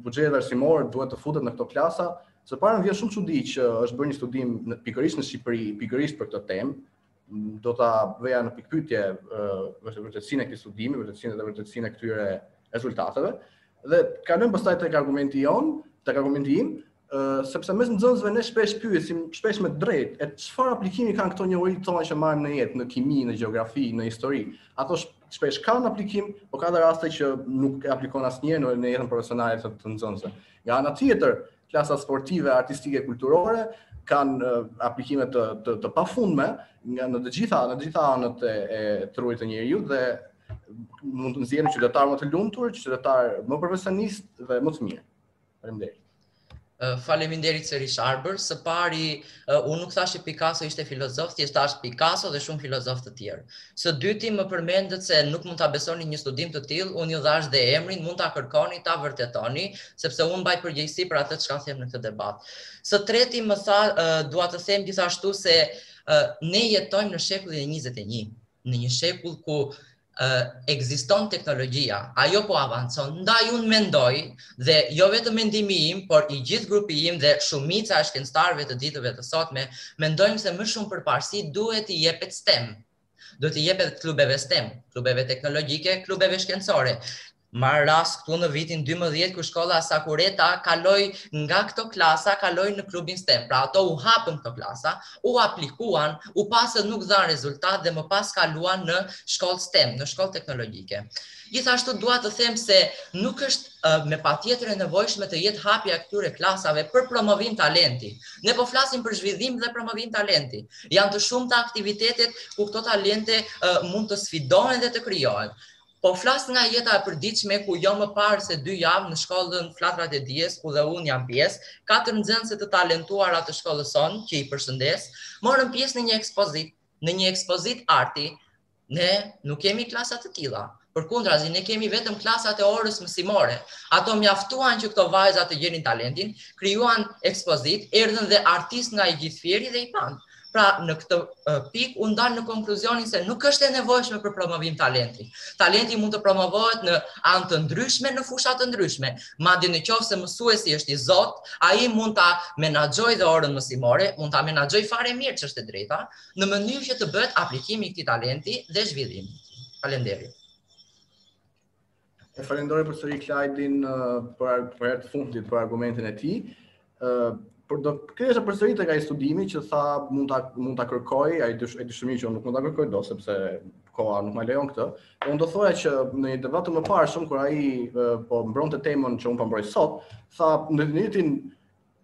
buxhetit arsimor duhet të futet në këto klasa. Së pari më vjen shumë çudi që është bërë një studim pikërisht në Shqipëri, pikërisht për këtë temë. Do ta veja në pikpyetje vërtetësinë e këtij studimi, vërtetësinë e këtyre rezultateve. Dhe kalojmë pastaj tek argumenti im, sepse mes nxënësve ne shpesh pyesim, shpesh me drejt, çfarë aplikimi kanë këto njohuri tona që marrim në jetë, në kimi, në gjeografi, në histori. Ato shpesh kanë aplikim, por ka dhe raste që nuk e aplikon asnjëherë në jetën profesionale të nxënësve. Nga ana tjetër, klasa sportive, artistike, kulturore kanë aplikime të pafundme në të gjitha anët e trurit të njeriut dhe mund të nxjerrin qytetar më të lumtur, qytetar më profesionist dhe më të mirë. Faleminderit. Faleminderit sërish Arbër. Së pari, unë nuk thash që Picasso ishte filozof, thjesht thash Picasso dhe shumë filozof të tjerë. Së dyti më përmendet se nuk mund ta besoni një studim të tillë, unë ju dhash dhe emrin, mund ta kërkoni, ta vërtetoni, sepse unë mbaj përgjegjësi për atë çka them në këtë debat. Së treti më tha, dua të them gjithashtu se ne jetojmë në shekullin e 21, në një shekull ku ekziston teknologjia, ajo po avancon, ndaj unë mendoj, dhe jo vetëm mendimi im, por i gjithë grupi im dhe shumica e shkencëtarëve të ditëve të sotme, mendojmë se më shumë përparësi duhet i jepet STEM. Duhet i jepet klubeve STEM, klubeve teknologjike, klubeve shkencore. Marr rast këtu në vitin 12 kur shkolla Sakureta kaloi nga këto klasa, kaloi në klubin STEM. Pra ato u hapën këto klasa, u aplikuan, u pasën nuk dhanë rezultat dhe më pas kaluan në shkollë STEM, në shkollë teknologjike. Gjithashtu dua të them se nuk është me patjetër e nevojshme të jetë hapja këtyre klasave për promovim talenti. Ne po flasim për zhvillim dhe promovim talenti. Janë të shumta aktivitetet ku këto talente mund të sfidohen dhe të krijohen. Po flas nga jeta e përditshme ku jo më parë se 2 javë në shkollën Flatrat e Dijes, ku dhe unë jam pjesë, 4 nxënëse të talentuara të shkollës sonë, që i përshëndes, morën pjesë në një ekspozit arti. Ne nuk kemi klasa të tilla. Përkundrazi, ne kemi vetëm klasat e orës mësimore. Ato mjaftuan që këto vajza të gjenin talentin, krijuan ekspozit, erdhën dhe artistë nga i gjithë fieri dhe i panë. Pra në këtë pikë unë dal në konkluzionin se nuk është e nevojshme për promovim talenti. Talenti mund të promovohet në anë të ndryshme, në fusha të ndryshme. Madje në qoftë se mësuesi është i Zot, ai mund ta menaxhojë dhe orën mësimore, mund ta menaxhojë fare mirë ç'është e drejta, në mënyrë që të bëhet aplikimi i këtij talenti dhe zhvillimi. Faleminderit. E falenderoj përsëri Klajdin për herë të fundit për argumentin e tij. Por do kërkesha përsëri tek ai studimi që tha mund ta kërkoj, ai dëshmi që unë nuk mund ta kërkoj dot sepse koha nuk më lejon këtë. Unë do thoya që në një debat më parë kur ai po mbronte temën që unë po mbroj sot, tha në një njëjtin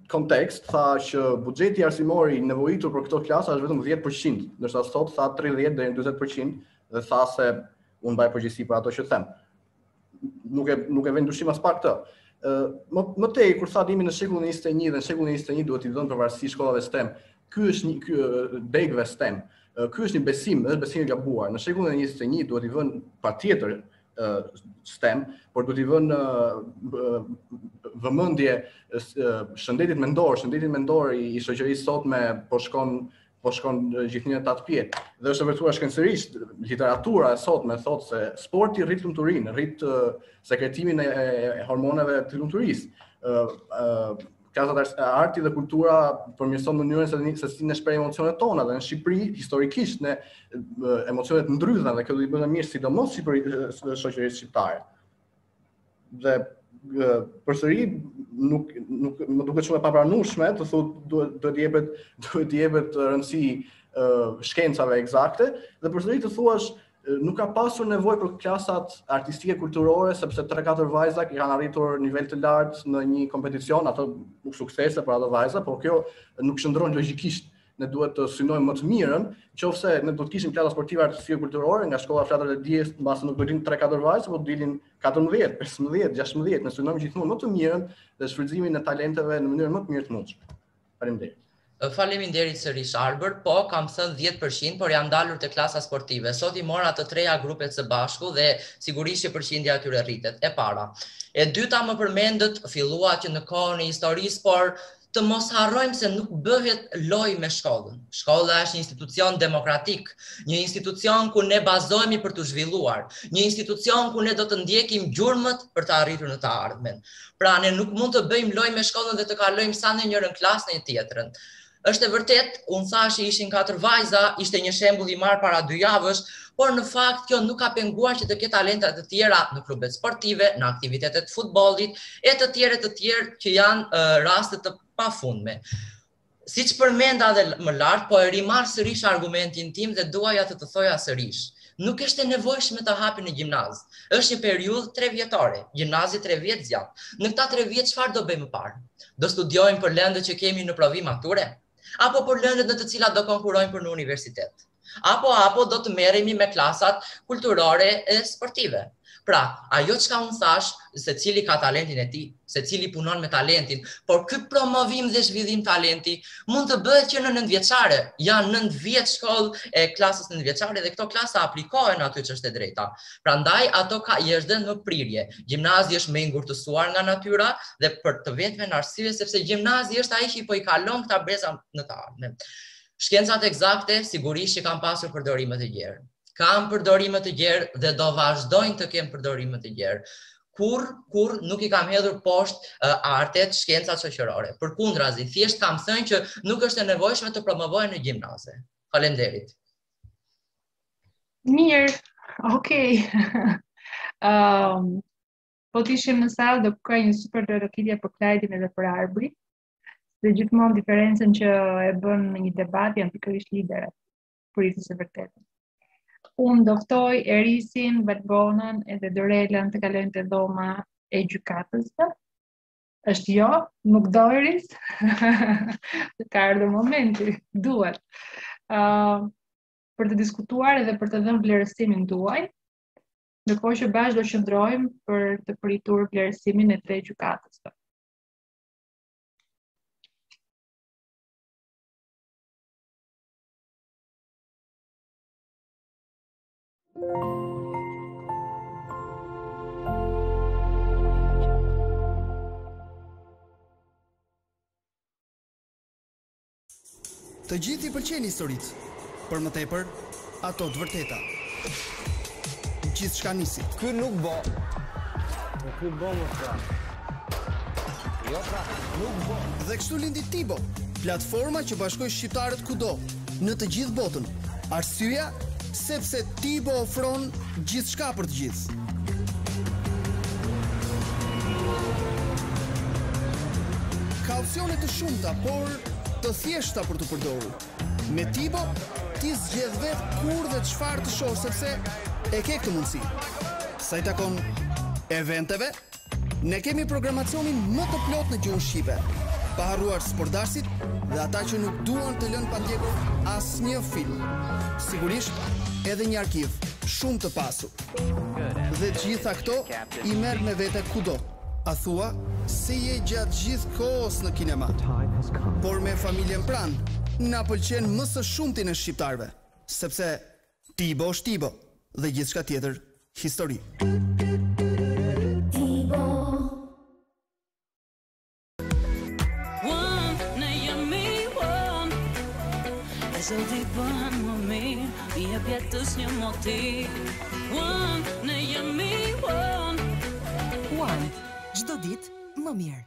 kontekst, tha që buxheti arsimor i nevojitur për këto klasa është vetëm 10%, ndërsa sot tha 30 deri në 40% dhe tha se unë mbaj përgjegjësi për ato që them. Nuk e vend dyshim as pak këtë. Më tej kur tha dimi në shekullin 21 dhe në shekullin 21 duhet i dhënë përvarësi shkollave STEM. Ky është degëve STEM. Ky është një besim, është besim i gabuar. Në shekullin 21 duhet i vënë patjetër STEM, por duhet i vënë vëmendje shëndetit mendor i shoqërisë sotme po shkon gjithnjë ta pjet. Dhe është e vërtetuar shkencërisht, literatura e sotme thotë se sporti rrit lumturinë, rrit sekretimin e hormoneve të lumturisë. Arti dhe kultura përmirëson mënyrën se si ne shpreh emocionet tona dhe në Shqipëri historikisht ne emocionet ndrydhen dhe kjo do i bënë mirë sidomos për shoqërisë shqiptare. Dhe përsëri nuk më duket shumë e papranueshme të thotë duhet jepet rëndësi shkencave eksakte dhe përsëri të thuash nuk ka pasur nevojë për klasat artistike kulturore sepse 3-4 vajza kanë arritur nivel të lartë në një kompeticion, ato nuk suksese për ato vajza, por kjo nuk shndron logjikisht. Ne duhet të synojmë më të mirën, nëse ne do të kishim klasa sportive artistike kulturore nga shkolla Flatrat e Dijes, mbas nuk do dilin 3-4 vajza, por do dilin 14, 15, 16, ne synojmë gjithmonë më të mirën dhe shfrytëzimin e talenteve në mënyrë më të mirë të mundshme. Faleminderit. Faleminderit sërish Arbër, po kam thënë 10%, por jam dalur te klasa sportive. Sot i mora të treja grupet së bashku dhe sigurisht që përqindja atyre rritet. E para. E dyta më përmendët fillua që në kohën e historisë, por të mos harrojmë se nuk bëhet loj me shkollën. Shkolla është një institucion demokratik, një institucion ku ne bazohemi për të zhvilluar, një institucion ku ne do të ndjekim gjurmët për të arritur në të ardhmen. Pra ne nuk mund të bëjmë loj me shkollën dhe të kalojmë sa në njërën klasë në një tjetrën. Është e vërtet, unë thash që ishin 4 vajza, ishte një shembull i marrë para 2 javësh, por në fakt kjo nuk ka penguar që të ketë talenta të tjera në klubet sportive, në aktivitetet futbollit e të tjerë që janë raste të pafundme. Siç përmenda dhe më lart, po e rimarr sërish argumentin tim dhe duaja të thoja sërish. Nuk është e nevojshme të hapi në gjimnaz. Është një periudhë 3 vjetore, gjimnazi 3 vjet zgjat. Në këta 3 vjet çfarë do bëjmë më parë? Do studiojmë për lëndët që kemi në provim mature? Apo për lëndët në të cilat do konkurojmë për në universitet? Apo do të merremi me klasat kulturore e sportive? Pra, ajo çka unë thash, se cili ka talentin e tij, se cili punon me talentin, por ky promovim dhe zhvillim talenti mund të bëhet që në 9 vjeçare. Janë 9 vjet shkollë e klasës 9 vjeçare dhe këto klasa aplikohen aty që është e drejta. Prandaj ato i është dhënë më prirje. Gjimnazi është më i ngurtësuar nga natyra dhe për të vetmen arsye sepse gjimnazi është ai që po i kalon këta breza në të ardhmen. Shkencat eksakte sigurisht që kanë pasur përdorime të gjerë. Kam përdorime të gjerë dhe do vazhdojnë të kemë përdorime të gjerë. Kur nuk i kam hedhur poshtë artet, shkencat shoqërore. Përkundrazi, thjesht kam thënë që nuk është e nevojshme të promovohen në gjimnaze. Faleminderit. Mirë, okay. Po të ishim në salë do ka një super rëkitje për Klajdin edhe për Arbri. Dhe gjithmonë diferencën që e bën në një debat janë pikërisht liderët, për i të së vërtetën. Unë doftoj Erisin, Balbonën edhe Dorelën të kalojnë të dhoma e gjykatësve. Është jo, nuk do Eris. Ka ardhur momenti, duhet. Për të diskutuar edhe për të dhënë vlerësimin tuaj, ndërkohë që bashkë do qëndrojmë për të pritur vlerësimin e 3 gjykatësve. Të gjithë i pëlqejnë historitë, për më tepër ato të vërteta. Gjithçka nisi. Ky nuk bo. Ky bo më pra. Jo pra, nuk bo. Dhe kështu lindi Tibo, platforma që bashkoi shqiptarët kudo, në të gjithë botën. Arsyeja sepse Tibo ofron gjithçka për të gjithë. Ka opsione të shumta, por të thjeshta për të përdorur. Me Tibo, ti zgjedh vetë kur dhe çfarë të shohë sepse e ke këtë mundësi. Sa i takon eventeve, ne kemi programacionin më të plot në gjuhën shqipe. pa harruar sportdarsit dhe ata që nuk duan të lënë pa ndjekur asnjë film. Sigurisht, edhe një arkiv shumë të pasur. Dhe gjitha këto i merr me vete kudo. A thua se je gjatë gjithë kohës në kinema. Por me familjen pranë, na pëlqen më së shumti në shqiptarëve, sepse Tibo është Tibo dhe gjithçka tjetër histori. Çdo ditë më mirë.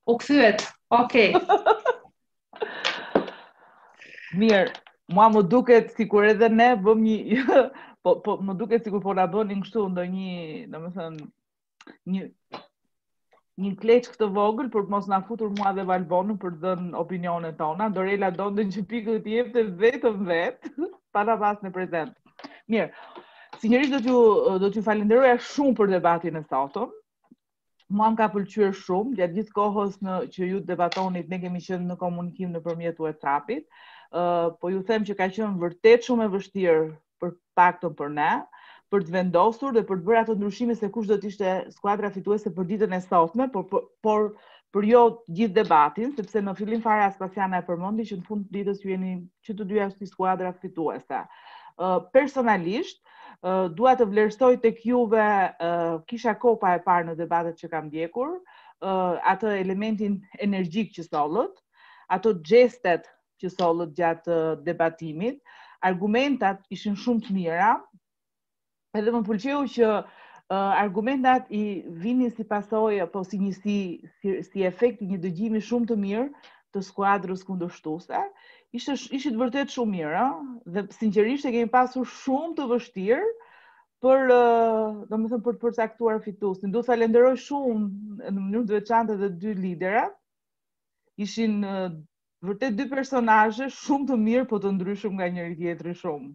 U kthyet. Okej. Mirë, mua më duket sikur edhe ne bëm një po më duket sikur po na bënin kështu ndonjë, domethënë një kleç këtë vogël për të mos na futur mua dhe Valbonën për të dhënë opinionet tona. Dorela donte që pikë të jepte vetëm vetë, para pas në prezent. Mirë, sinqerisht do t'ju falenderoja shumë për debatin e sotëm. Mua më ka pëlqyer shumë, gjatë gjithë kohës që ju debatonit, ne kemi qenë në komunikim nëpërmjet WhatsApp-it, po ju them që ka qenë vërtet shumë e vështirë për paktën për ne, për të vendosur dhe për të bërë ato ndryshime se kush do të ishte skuadra fituese për ditën e sotme, por për jo gjithë debatin, sepse në fillim fare Aspasiana e përmendi që në fund të ditës ju jeni që të dyja si skuadra fituese. Personalisht, dua të vlerësoj tek juve, kisha kopa e parë në debatet që kam ndjekur, atë elementin energjik që sollët, ato gestet që sollët gjatë debatimit, argumentat ishin shumë të mira, edhe më pëlqeu që argumentat i vinin si pasojë apo si efekt një dëgjimi shumë të mirë të skuadrës kundërshtuese. Ishit vërtet shumë mirë, dhe sinqerisht e kemi pasur shumë të vështirë për të përcaktuar fituesin. Du falenderoj shumë në mënyrë të veçantë edhe dy liderat. Ishin vërtet dy personazhe shumë të mirë, po të ndryshëm nga njëri tjetri shumë.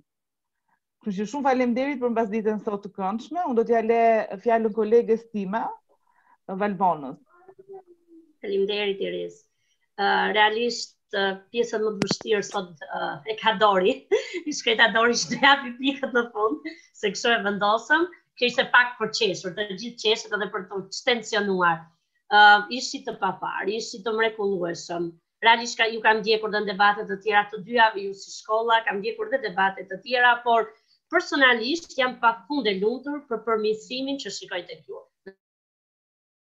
Kështu që shumë faleminderit për mbasdietën sot të këndshme. Unë do t'ja le fjalën koleges time, Valbonës. Faleminderit Iris. Realisht pjesën më të vështirë sot e ka Dori. I shkreta Dori që të japi pikët në fund, se kështu e vendosëm, që ishte pak për qeshur, të gjithë qeshët edhe për të tensionuar. Ishit të papar, ishit të mrekullueshëm. Realisht ju kam ndjekur dhe në debatet të tjera të dyjave, ju si shkolla, kam ndjekur dhe debatet të tjera, por personalisht jam pafund e lumtur për përmirësimin që shikoj tek ju.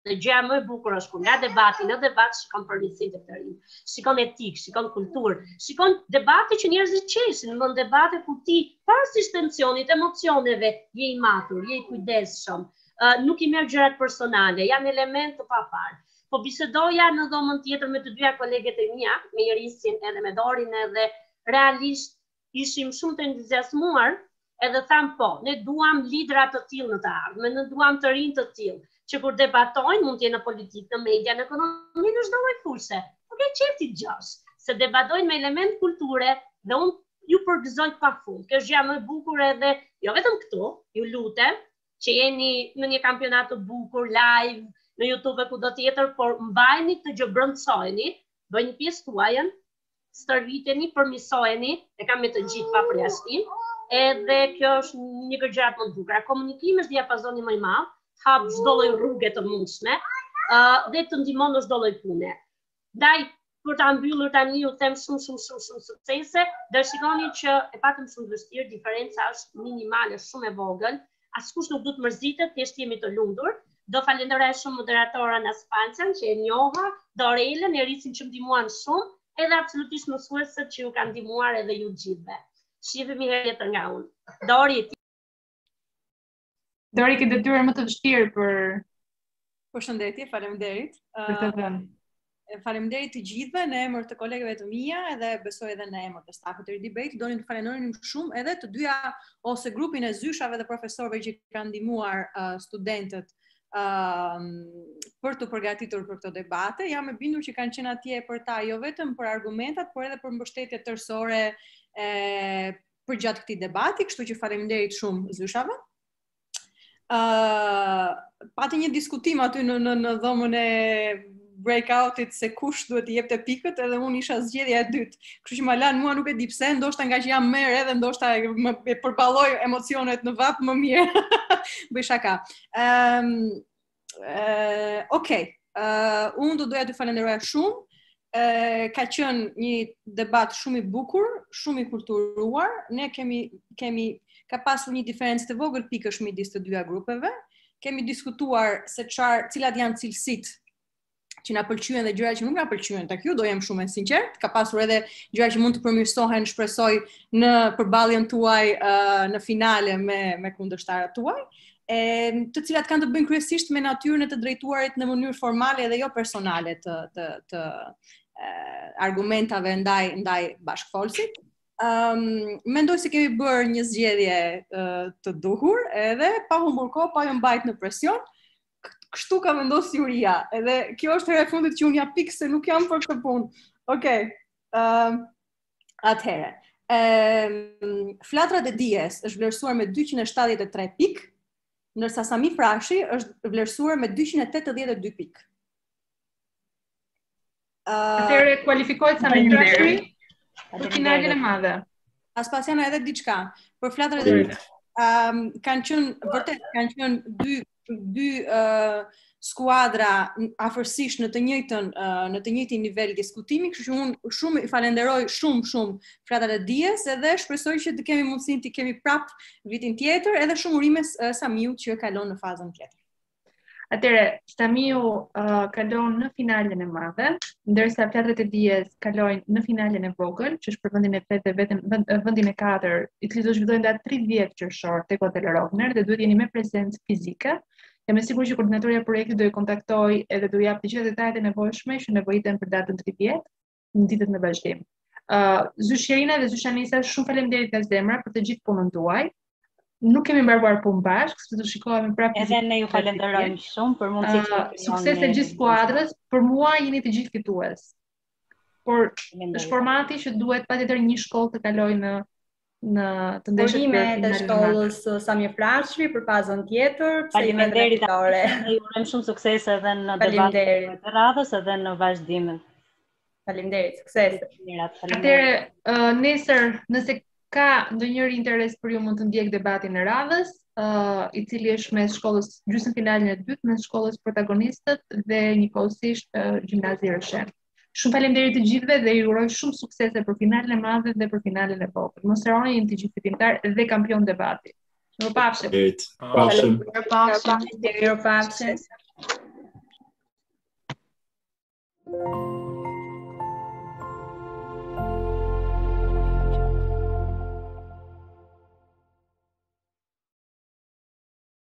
Dhe gjëja më e bukur është kur nga debati në debat shikon përmirësim të të rinj, shikon etik, shikon kulturë, shikon debate që njerëzit qeshin, në debate ku ti pavarësisht tensionit, emocioneve, je i matur, je i kujdesshëm, nuk i merr gjërat personale, janë element të papar. Po bisedoja në dhomën tjetër me të dyja koleget e mia, me Irisin edhe me Dorin, edhe realisht ishim shumë të entuziasmuar, edhe tham po, ne duam lidera të tillë në të ardhmen, ne duam të rinj të tillë, që kur debatojnë, mund t'jenë në politikë, në media, në ekonomi, në çdo lloj fushë. Okej, çerti gjosh, se debatojnë me element kulture dhe unë ju përgëzoj pafund. Kjo është gjë më e bukur edhe jo vetëm këtu, ju lutem që jeni në një kampionat të bukur live në YouTube e kudo tjetër, por mbajni të gjëbrëndësojeni, bëjni pjesë tuajën, stërviteni, përmirësojeni, e kam me të gjithë pa përjashtim, edhe kjo është një gjërat më të bukura. Komunikimi është diapazoni më i madh. të hap çdo lloj rrugë të mundshme dhe të ndihmon në çdo lloj pune. Ndaj për ta mbyllur tani ju them shumë suksese, dhe shikoni që e patëm shumë vështirë, diferenca është minimale, shumë e vogël, askush nuk duhet mërzitet, thjesht jemi të lumtur. Do falenderoj shumë moderatorën Aspancën që e njoha, Dorelën, Erisin që më ndihmuan shumë, edhe absolutisht mësuesët që ju kanë ndihmuar edhe ju gjithëve. Shihemi herë tjetër nga unë. Dori ke detyrën më të vështirë për Përshëndetje, faleminderit. Për të dhënë. Faleminderit të gjithëve në emër të kolegëve të mia edhe besoj edhe në emër të stafit të Debate. Donin të falenderonim shumë edhe të dyja ose grupin e zyshave dhe profesorëve që kanë ndihmuar studentët për të përgatitur për këtë debate. Jam e bindur që kanë qenë atje për ta jo vetëm për argumentat, por edhe për mbështetje tërësore për gjatë këtij debati, kështu që faleminderit shumë zyshave. Pati një diskutim aty në dhomën e breakoutit se kush duhet i jepte pikët, edhe unë isha zgjedhja e dytë. Kështu që ma lanë mua nuk e di pse, ndoshta nga që jam merr edhe ndoshta e përballoj emocionet në vap më mirë. Bëj shaka. Okej. Unë do doja të falenderoja shumë. Ka qenë një debat shumë i bukur, shumë i kulturuar. Ne ka pasur një diferencë të vogël pikësh midis të dyja grupeve. Kemi diskutuar se cilat janë cilësitë që na pëlqyen dhe gjëra që nuk na pëlqyen tek ju, do jem shumë e sinqert. Ka pasur edhe gjëra që mund të përmirësohen, shpresoj në përballjen tuaj në finale me kundërshtarët tuaj, të cilat kanë të bëjnë kryesisht me natyrën e të drejtuarit në mënyrë formale dhe jo personale të argumentave ndaj bashkëfolësit. Mendoj se kemi bërë një zgjedhje të duhur, edhe pa humbur kohë, pa ju mbajtur në presion. Kështu ka vendosur juria, edhe kjo është hera e fundit që unë jap pikë se nuk jam për këtë punë. Okej. Atëherë. Flatrat e dijes është vlerësuar me 273 pikë, ndërsa Sami Frashi është vlerësuar me 282 pikë. Atëherë kualifikohet Sami Frashi për finalen e madhe. Aspasiana edhe diçka. Për flatrat e dijes kanë qenë dy skuadra afërsisht në të njëjtin nivel diskutimi, kështu që unë shumë i falenderoj shumë flatrat e dijes, edhe shpresoj që të kemi mundësinë të kemi prap vitin tjetër, edhe shumë urime Samiu që kalon në fazën tjetër. Atëre, Samiu kalon në finalen e madhe, ndërsa flatrat e dijes kalojnë në finalen e vogël, që është për vendin e 8 dhe vendin e 4, i cili do zhvillohen nga 30 qershor tek Hotel Rogner dhe duhet jeni me prezencë fizike. Jam e sigurt që koordinatorja e projektit do ju kontaktoj edhe do ju jap të gjitha detajet e nevojshme që nevojiten për datën 30 në ditët në vazhdim. Zyshirina dhe Zyshanisa, shumë faleminderit nga zemra për të gjithë punën tuaj. Nuk kemi mbaruar punë bashkë, sepse do shikohemi prapë. Edhe ne ju falenderojmë shumë për mundësinë. Sukses të gjithë skuadrës. Për mua jeni të gjithë fitues. Por është formati që duhet patjetër një shkollë të kalojë në të ndeshjet Urime të shkollës Sami Frashi për fazën tjetër. Faleminderit. Ne ju urojmë shumë sukses edhe në debatin e radhës edhe në vazhdimin. Faleminderit, sukses. Atëherë, nesër nëse ka ndonjëri interes për ju mund të ndjek debatin e radhës, i cili është mes shkollës gjysmëfinalen e dytë, mes shkollës protagonistët dhe njëkohësisht Gjimnazi Rëshen. Shumë faleminderit të gjithëve dhe ju uroj shumë suksese për finalen e madhe dhe për finalen e vogël. Mos harroni jeni të gjithë fitimtar dhe kampion debati. Mirupafshim. Mirupafshim.